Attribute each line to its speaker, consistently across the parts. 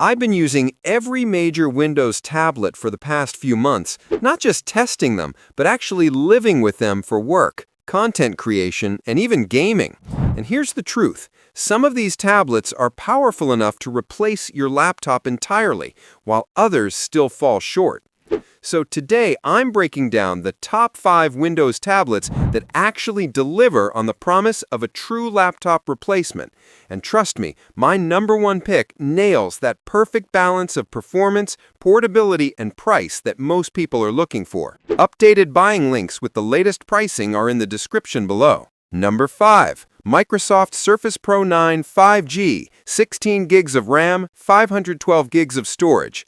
Speaker 1: I've been using every major Windows tablet for the past few months, not just testing them, but actually living with them for work, content creation, and even gaming. And here's the truth. Some of these tablets are powerful enough to replace your laptop entirely, while others still fall short. So today, I'm breaking down the top 5 Windows tablets that actually deliver on the promise of a true laptop replacement. And trust me, my #1 pick nails that perfect balance of performance, portability, and price that most people are looking for. Updated buying links with the latest pricing are in the description below. Number 5. Microsoft Surface Pro 9 5G, 16 gigs of RAM, 512 gigs of storage.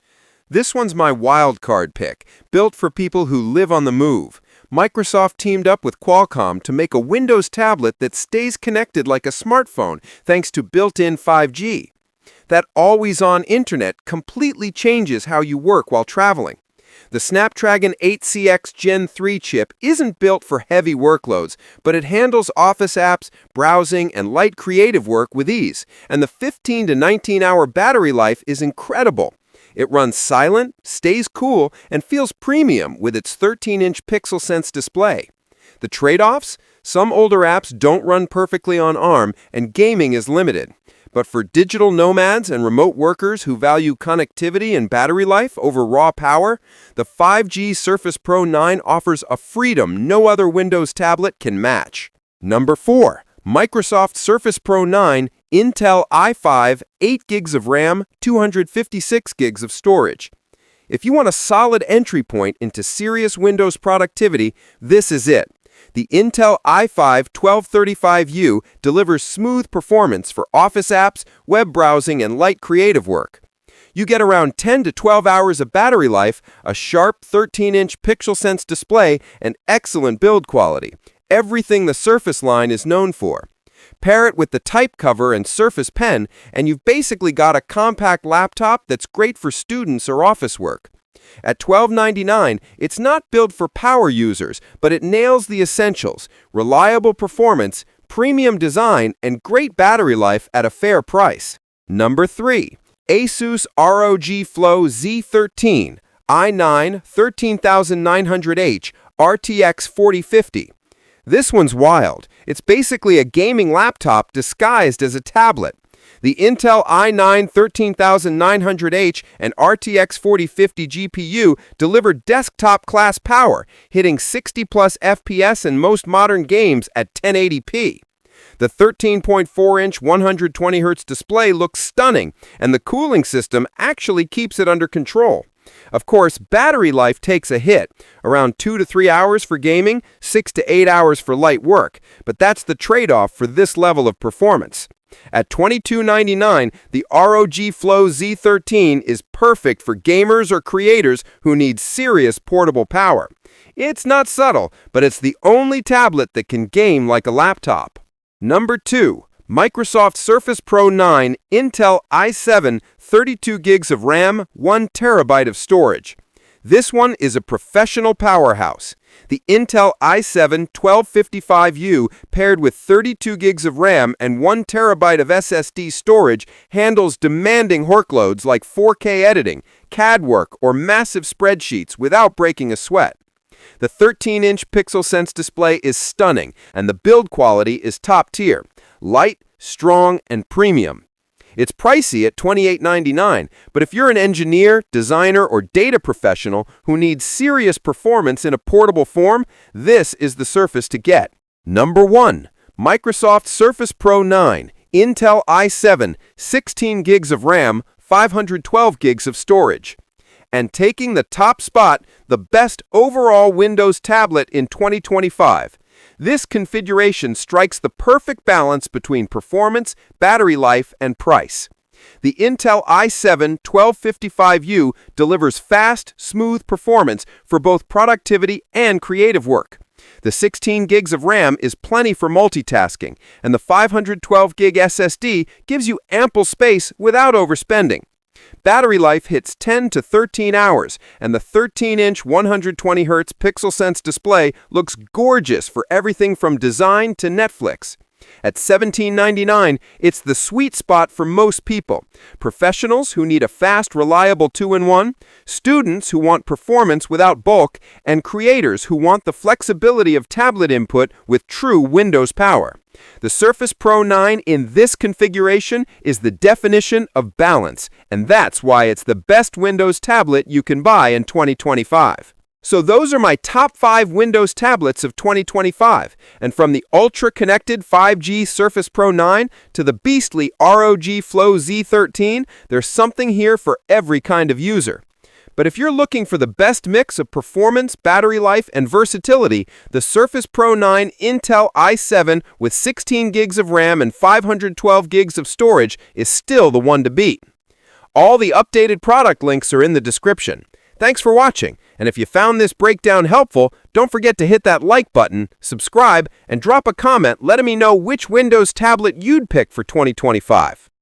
Speaker 1: This one's my Wildcard pick, built for people who live on the move. Microsoft teamed up with Qualcomm to make a Windows tablet that stays connected like a smartphone thanks to built-in 5G. That always-on internet completely changes how you work while traveling. The Snapdragon 8CX Gen 3 chip isn't built for heavy workloads, but it handles Office apps, browsing, and light creative work with ease, and the 15 to 19-hour battery life is incredible. It runs silent, stays cool, and feels premium with its 13-inch Pixel Sense display. The trade-offs? Some older apps don't run perfectly on ARM, and gaming is limited. But for digital nomads and remote workers who value connectivity and battery life over raw power, the 5G Surface Pro 9 offers a freedom no other Windows tablet can match. Number 4. Microsoft Surface Pro 9 Intel i5, 8 gigs of RAM, 256 gigs of storage. If you want a solid entry point into serious Windows productivity, this is it. The Intel i5 1235U delivers smooth performance for Office apps, web browsing, and light creative work. You get around 10 to 12 hours of battery life, a sharp 13-inch Pixel Sense display, and excellent build quality. Everything the Surface line is known for. Pair it with the Type cover and Surface Pen, and you've basically got a compact laptop that's great for students or office work. At $12.99, it's not built for power users, but it nails the essentials: reliable performance, premium design, and great battery life at a fair price. Number 3. ASUS ROG Flow Z13, i9 13900H, RTX 4050. This one's wild. It's basically a gaming laptop disguised as a tablet. The Intel i9 13900H and RTX 4050 GPU deliver desktop-class power, hitting 60-plus FPS in most modern games at 1080p. The 13.4-inch 120Hz display looks stunning, and the cooling system actually keeps it under control. Of course, battery life takes a hit, around 2 to 3 hours for gaming, 6 to 8 hours for light work, but that's the trade-off for this level of performance. At $22.99, the ROG Flow Z13 is perfect for gamers or creators who need serious portable power. It's not subtle, but it's the only tablet that can game like a laptop. Number 2. Microsoft Surface Pro 9 Intel i7, 32 gigs of RAM, 1 terabyte of storage. This one is a professional powerhouse. The Intel i7 1255U paired with 32 gigs of RAM and 1 terabyte of SSD storage handles demanding workloads like 4K editing, CAD work, or massive spreadsheets without breaking a sweat. The 13-inch Pixel Sense display is stunning, and the build quality is top tier. Light, strong, and premium. It's pricey at $28.99, but if you're an engineer, designer, or data professional who needs serious performance in a portable form, this is the Surface to get. Number 1. Microsoft Surface Pro 9 Intel i7, 16 gigs of RAM, 512 gigs of storage. And taking the top spot, the best overall Windows tablet in 2025. This configuration strikes the perfect balance between performance, battery life, and price. The Intel i7 1255U delivers fast, smooth performance for both productivity and creative work. The 16 gigs of RAM is plenty for multitasking, and the 512 gig SSD gives you ample space without overspending. Battery life hits 10 to 13 hours, and the 13-inch 120Hz Pixel Sense display looks gorgeous for everything from design to Netflix. At $17.99, it's the sweet spot for most people. Professionals who need a fast, reliable 2-in-1, students who want performance without bulk, and creators who want the flexibility of tablet input with true Windows power. The Surface Pro 9 in this configuration is the definition of balance, and that's why it's the best Windows tablet you can buy in 2025. So those are my top 5 Windows tablets of 2025, and from the ultra-connected 5G Surface Pro 9 to the beastly ROG Flow Z13, there's something here for every kind of user. But if you're looking for the best mix of performance, battery life, and versatility, the Surface Pro 9 Intel i7 with 16 gigs of RAM and 512 gigs of storage is still the one to beat. All the updated product links are in the description. Thanks for watching, and if you found this breakdown helpful, don't forget to hit that like button, subscribe, and drop a comment letting me know which Windows tablet you'd pick for 2025.